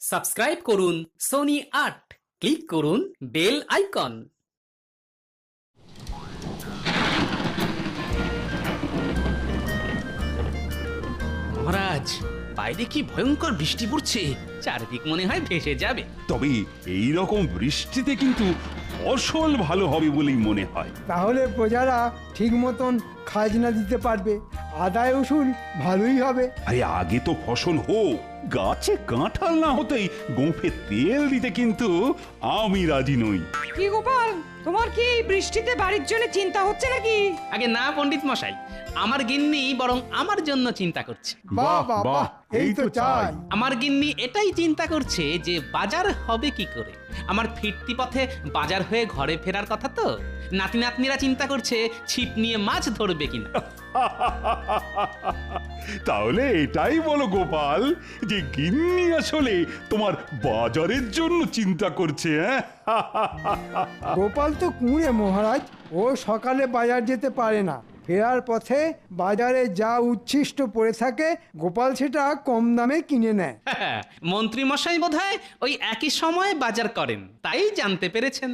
Subscribe করুন Sony ৮, click করুন bell icon. মহারাজ, বাইরে কি ভয়ঙ্কর বৃষ্টি পড়ছে, চারদিক মনে হয় ভেসে যাবে। তবে এই রকম বৃষ্টিতে কিন্তু ফসল ভালো হবে বলেই মনে হয়। তাহলে প্রজারা ঠিক মতন খাজনা দিতে পারবে, আদায় উসুল ভালোই হবে। আরে আগে তো ফসল হোক, গাছে কাঁঠাল না হতেই গোঁফে তেল দিতে কিন্তু আমি রাজি নই। কি গোপাল, তোমার কি এই বৃষ্টিতে বাড়ির জন্য চিন্তা হচ্ছে নাকি? আগে না পণ্ডিত মশাই, আমার গিন্নি বরং আমার জন্য চিন্তা করছে। বাহ বাহ বাহ, এই তো চাই। আমার গিন্নি এটাই চিন্তা করছে যে বাজার হবে কি করে। আমার ফিরতি পথে বাজার হয়ে ঘরে ফেরার কথা তো। নাতি নাতনিরা চিন্তা করছে ছিপ নিয়ে মাছ ধরবে কিনা। তাহলে এটাই বলো গোপাল, যে গিন্নি আসলে তোমার বাজারের জন্য চিন্তা করছে। হ্যাঁ, গোপাল তো কুঁড়ে মহারাজ, ও সকালে বাজার যেতে পারে না। ফেরার পথে বাজারে যা উচ্ছিষ্ট পড়ে থাকে গোপাল সেটা কম দামে কিনে নেয়। মন্ত্রী মশাই বোধহয় ওই একই সময় বাজার করেন, তাই জানতে পেরেছেন।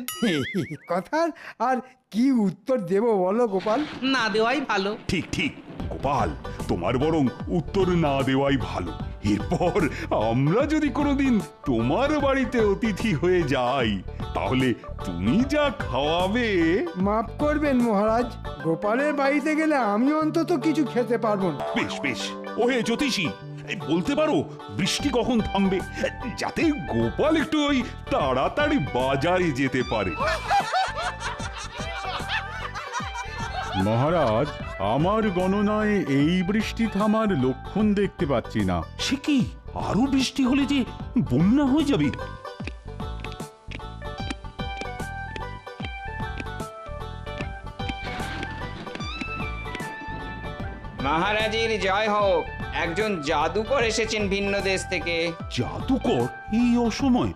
কথার আর কি উত্তর দেব বলো গোপাল? না দেওয়াই ভালো। ঠিক ঠিক গোপাল, তোমার বরং উত্তর না দেওয়াই ভালো। এরপর আমরা যদি কোনোদিন তোমার বাড়িতে অতিথি হয়ে যাই, তাহলে তুমি যা খাওয়াবে। মাফ করবেন মহারাজ, গোপালের বাড়িতে গেলে আমি অন্তত কিছু খেতে পারবো না। বেশ বেশ, ওহে জ্যোতিষী, এই বলতে পারো বৃষ্টি কখন থামবে, যাতে গোপাল একটু ওই তাড়াতাড়ি বাজারে যেতে পারে। মহারাজ, আমার গণনায় এই বৃষ্টি থামার লক্ষণ দেখতে পাচ্ছি না। সে কি, আরো বৃষ্টি হলে যে বন্যা হয়ে যাবে। মহারাজের জয় হোক। একজন জাদুকর এসেছেন ভিন্ন দেশ থেকে। জাদুকর এই অসময়?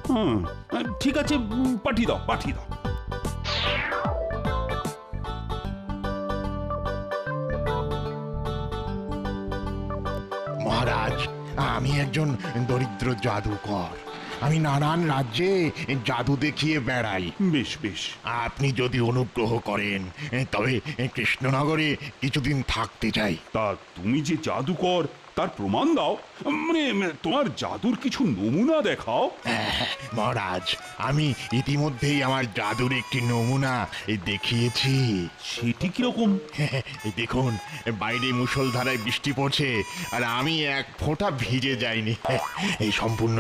হ্যাঁ, ঠিক আছে, পাঠিয়ে দাও পাঠিয়ে দাও। মহারাজ, আমি একজন দরিদ্র জাদুকর। আমি নানান রাজ্যে জাদু দেখিয়ে বেড়াই। বেশ বেশ, আপনি যদি অনুগ্রহ করেন তবে কৃষ্ণনগরে কিছুদিন থাকতে চাই। তা তুমি যে জাদুকর তার প্রমাণ দাও, মানে তোমার জাদুর কিছু নমুনা দেখাও। মহারাজ, আমি ইতিমধ্যেই আমার জাদুর একটি নমুনা দেখিয়েছি। সেটি কিরকম? এই দেখুন, বাইরে মুষলধারায় বৃষ্টি পড়ছে আর আমি এক ফোঁটা ভিজে যাইনি। এই সম্পূর্ণ